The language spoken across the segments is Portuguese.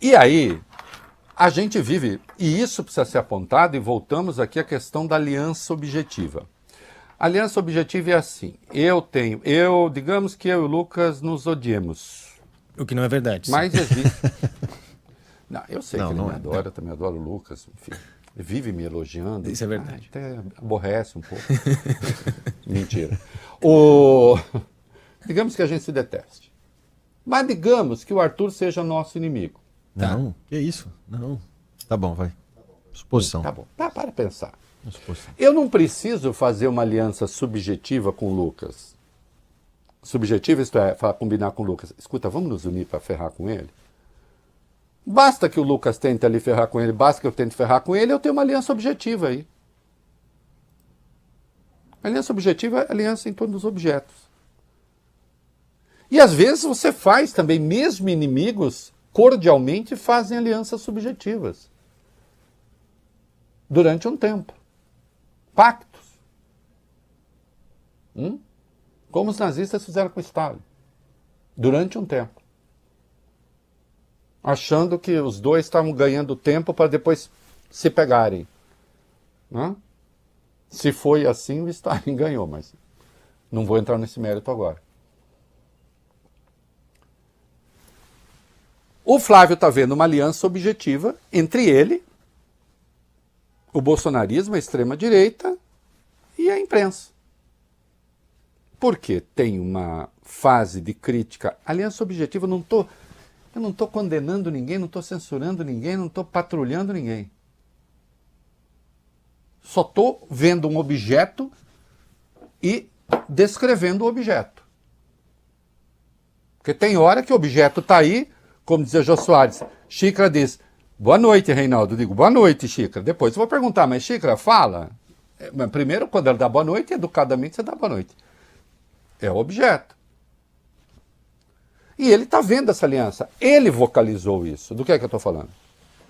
E aí, a gente vive, e isso precisa ser apontado, e voltamos aqui à questão da aliança objetiva. A aliança objetiva é assim, digamos que eu e o Lucas nos odiemos. O que não é verdade. Mas existe... Não, eu sei que ele não me é. adora, eu também adoro o Lucas, enfim. Ele vive me elogiando. Isso é verdade. Até aborrece um pouco. Mentira. Digamos que a gente se deteste. Mas digamos que o Arthur seja nosso inimigo. Não, que isso? Não. Tá bom, vai. Suposição. Tá bom, para pensar. Suposição. Eu não preciso fazer uma aliança subjetiva com o Lucas. Subjetiva, isto é, combinar com o Lucas. Escuta, vamos nos unir para ferrar com ele? Basta que o Lucas tente ali ferrar com ele, basta que eu tente ferrar com ele, eu tenho uma aliança objetiva aí. A aliança objetiva é aliança em torno dos objetos. E às vezes você faz também, mesmo inimigos, cordialmente fazem alianças subjetivas. Durante um tempo. Pactos. Como os nazistas fizeram com Stalin. Durante um tempo. Achando que os dois estavam ganhando tempo para depois se pegarem. Né? Se foi assim, o Stalin ganhou, mas não vou entrar nesse mérito agora. O Flávio está vendo uma aliança objetiva entre ele, o bolsonarismo, a extrema-direita e a imprensa. Porque tem uma fase de crítica. Aliança objetiva, eu não estou condenando ninguém, não estou censurando ninguém, não estou patrulhando ninguém. Só estou vendo um objeto e descrevendo o objeto. Porque tem hora que o objeto está aí, como dizia Jô Soares. Xícara diz, boa noite, Reinaldo. Eu digo, boa noite, Xícara. Depois eu vou perguntar, mas Xícara, fala. Primeiro, quando ela dá boa noite, educadamente você dá boa noite. É o objeto. E ele está vendo essa aliança. Ele vocalizou isso. Do que é que eu estou falando?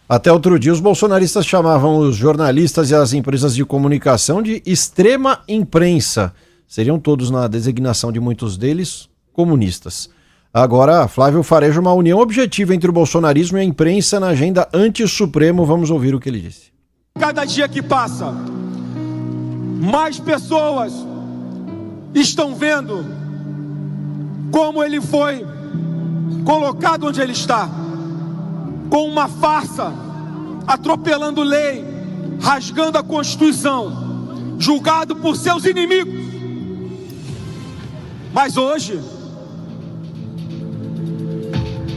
Até outro dia, os bolsonaristas chamavam os jornalistas e as empresas de comunicação de extrema imprensa. Seriam todos, na designação de muitos deles, comunistas. Agora, Flávio fareja uma união objetiva entre o bolsonarismo e a imprensa na agenda anti-Supremo. Vamos ouvir o que ele disse. Cada dia que passa, mais pessoas estão vendo como ele foi colocado onde ele está, com uma farsa, atropelando lei, rasgando a Constituição, julgado por seus inimigos. Mas hoje,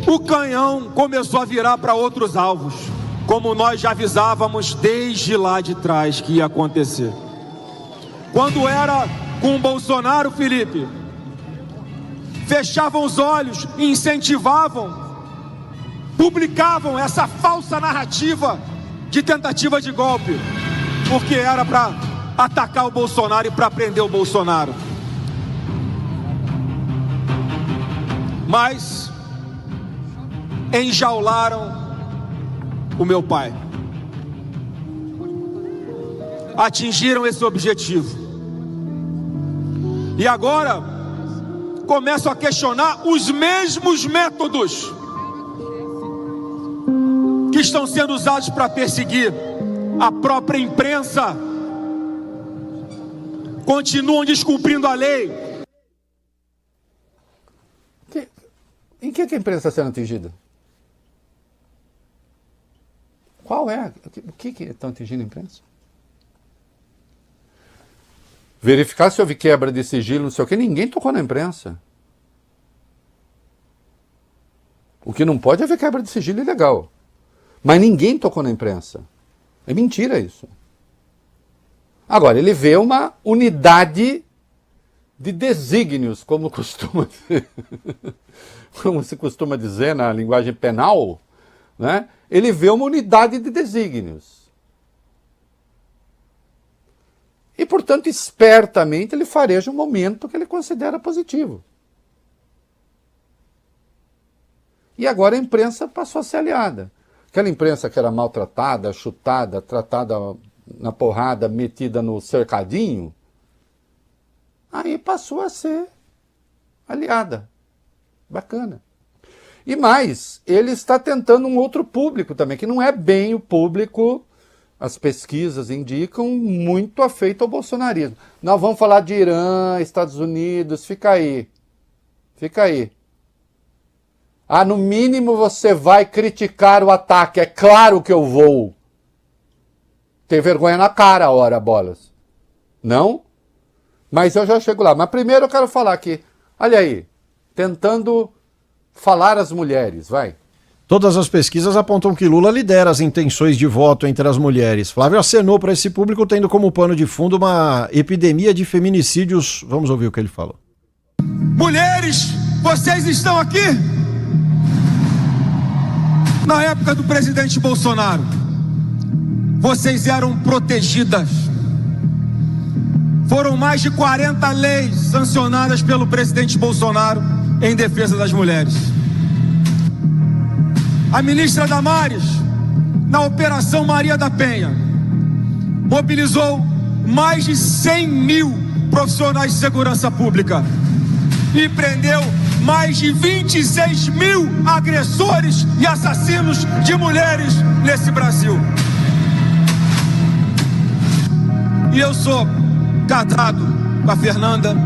o canhão começou a virar para outros alvos, como nós já avisávamos desde lá de trás que ia acontecer. Quando era com o Bolsonaro, Felipe, fechavam os olhos e incentivavam, publicavam essa falsa narrativa de tentativa de golpe, porque era para atacar o Bolsonaro e para prender o Bolsonaro. Mas enjaularam o meu pai. Atingiram esse objetivo. E agora começam a questionar os mesmos métodos que estão sendo usados para perseguir a própria imprensa. Continuam descumprindo a lei. Em que a imprensa está sendo atingida? Qual é? O que estão atingindo a imprensa? Verificar se houve quebra de sigilo, não sei o que, ninguém tocou na imprensa. O que não pode é haver quebra de sigilo ilegal. Mas ninguém tocou na imprensa. É mentira isso. Agora, ele vê uma unidade de desígnios, como se costuma dizer na linguagem penal, né? Ele vê uma unidade de desígnios. E, portanto, espertamente, ele fareja um momento que ele considera positivo. E agora a imprensa passou a ser aliada. Aquela imprensa que era maltratada, chutada, tratada na porrada, metida no cercadinho, aí passou a ser aliada. Bacana. E mais, ele está tentando um outro público também, que não é bem o público, as pesquisas indicam, muito afeito ao bolsonarismo. Nós vamos falar de Irã, Estados Unidos, fica aí. Fica aí. Ah, no mínimo você vai criticar o ataque. É claro que eu vou. Ter vergonha na cara, ora, bolas. Não? Mas eu já chego lá. Mas primeiro eu quero falar aqui. Olha aí. Tentando falar às mulheres, vai. Todas as pesquisas apontam que Lula lidera as intenções de voto entre as mulheres. Flávio acenou para esse público, tendo como pano de fundo uma epidemia de feminicídios. Vamos ouvir o que ele falou. Mulheres, vocês estão aqui? Na época do presidente Bolsonaro, vocês eram protegidas. Foram mais de 40 leis sancionadas pelo presidente Bolsonaro em defesa das mulheres. A ministra Damares, na Operação Maria da Penha, mobilizou mais de 100 mil profissionais de segurança pública e prendeu mais de 26 mil agressores e assassinos de mulheres nesse Brasil. E eu sou casado com a Fernanda,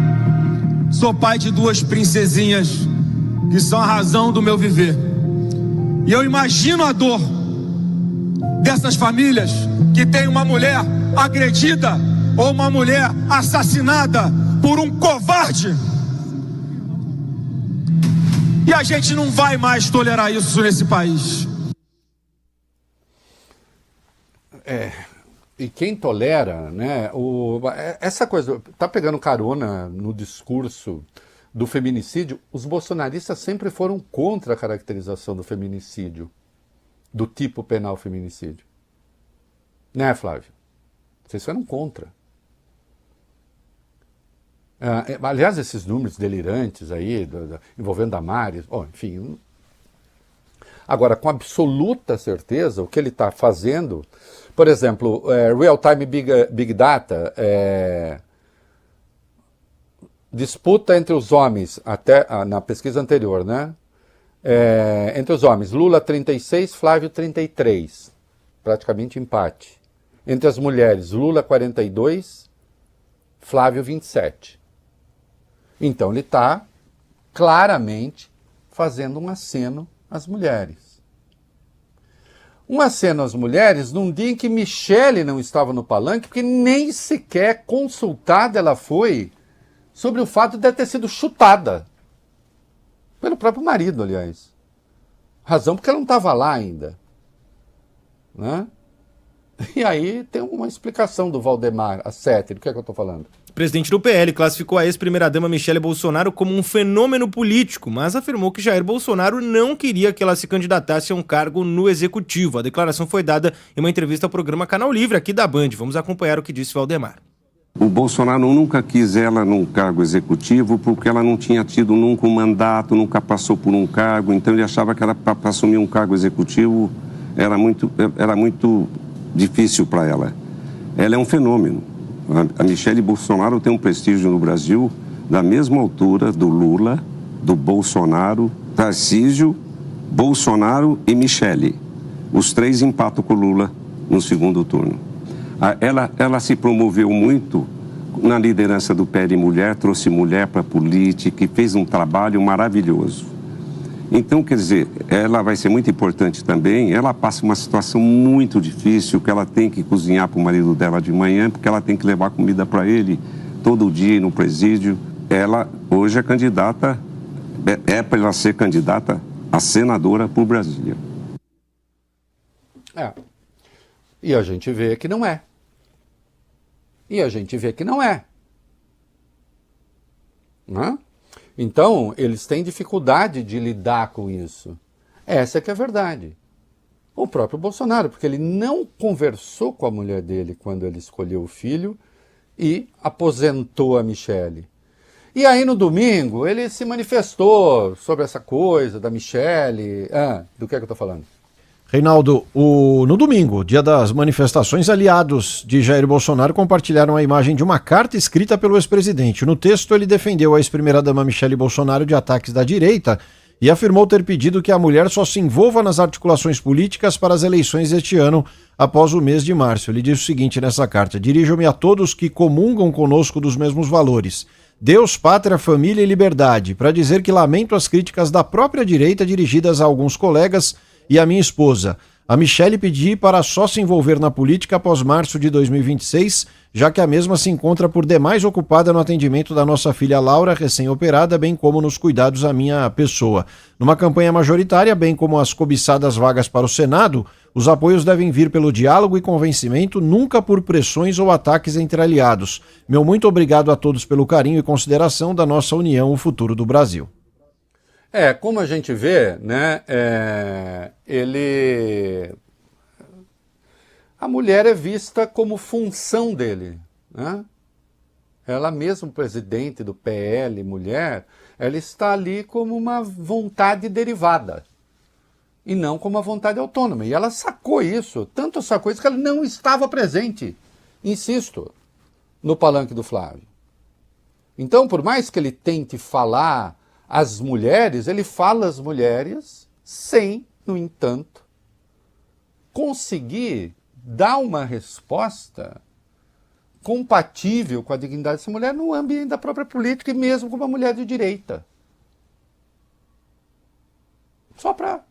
sou pai de 2 princesinhas que são a razão do meu viver. E eu imagino a dor dessas famílias que tem uma mulher agredida ou uma mulher assassinada por um covarde. E a gente não vai mais tolerar isso nesse país. E quem tolera, né? Essa coisa, tá pegando carona no discurso do feminicídio. Os bolsonaristas sempre foram contra a caracterização do feminicídio, do tipo penal feminicídio. Né, Flávio? Vocês foram contra. Aliás, esses números delirantes aí, envolvendo Damares, enfim. Agora, com absoluta certeza, o que ele está fazendo, por exemplo, real-time big data, disputa entre os homens, até na pesquisa anterior, né? Entre os homens, Lula 36, Flávio 33, praticamente empate. Entre as mulheres, Lula 42, Flávio 27. Então ele está claramente fazendo um aceno às mulheres. Um aceno às mulheres num dia em que Michele não estava no palanque, porque nem sequer consultada ela foi sobre o fato de ter sido chutada. Pelo próprio marido, aliás. Razão porque ela não estava lá ainda. Né? E aí tem uma explicação do Valdemar Assetti, do que é que eu estou falando? O presidente do PL classificou a ex-primeira-dama Michele Bolsonaro como um fenômeno político, mas afirmou que Jair Bolsonaro não queria que ela se candidatasse a um cargo no executivo. A declaração foi dada em uma entrevista ao programa Canal Livre, aqui da Band. Vamos acompanhar o que disse Valdemar. O Bolsonaro nunca quis ela num cargo executivo porque ela não tinha tido nunca um mandato, nunca passou por um cargo, então ele achava que ela, para assumir um cargo executivo era muito difícil para ela. Ela é um fenômeno. A Michele Bolsonaro tem um prestígio no Brasil da mesma altura do Lula, do Bolsonaro, Tarcísio, Bolsonaro e Michele. Os 3 empatam com o Lula no segundo turno. Ela se promoveu muito na liderança do PL Mulher, trouxe mulher para a política e fez um trabalho maravilhoso. Então, quer dizer, ela vai ser muito importante também. Ela passa uma situação muito difícil, que ela tem que cozinhar para o marido dela de manhã, porque ela tem que levar comida para ele todo dia no presídio. Ela hoje é candidata, para ela ser candidata a senadora por Brasília. E a gente vê que não é. Né? Então, eles têm dificuldade de lidar com isso. Essa é que é a verdade. O próprio Bolsonaro, porque ele não conversou com a mulher dele quando ele escolheu o filho e aposentou a Michele. E aí, no domingo, ele se manifestou sobre essa coisa da Michele. Do que é que eu estou falando? Reinaldo, no domingo, dia das manifestações, aliados de Jair Bolsonaro compartilharam a imagem de uma carta escrita pelo ex-presidente. No texto, ele defendeu a ex-primeira-dama Michele Bolsonaro de ataques da direita e afirmou ter pedido que a mulher só se envolva nas articulações políticas para as eleições deste ano, após o mês de março. Ele diz o seguinte nessa carta: dirijo-me a todos que comungam conosco dos mesmos valores, Deus, pátria, família e liberdade, para dizer que lamento as críticas da própria direita dirigidas a alguns colegas e a minha esposa. A Michele pedi para só se envolver na política após março de 2026, já que a mesma se encontra por demais ocupada no atendimento da nossa filha Laura, recém-operada, bem como nos cuidados à minha pessoa. Numa campanha majoritária, bem como as cobiçadas vagas para o Senado, os apoios devem vir pelo diálogo e convencimento, nunca por pressões ou ataques entre aliados. Meu muito obrigado a todos pelo carinho e consideração da nossa união, o futuro do Brasil. Como a gente vê, né, a mulher é vista como função dele, né? Ela mesmo, presidente do PL, mulher, ela está ali como uma vontade derivada e não como uma vontade autônoma. E ela sacou isso, tanto sacou isso que ela não estava presente, insisto, no palanque do Flávio. Então, por mais que ele tente falar as mulheres, ele fala as mulheres sem, no entanto, conseguir dar uma resposta compatível com a dignidade dessa mulher no ambiente da própria política e mesmo com uma mulher de direita. Só para...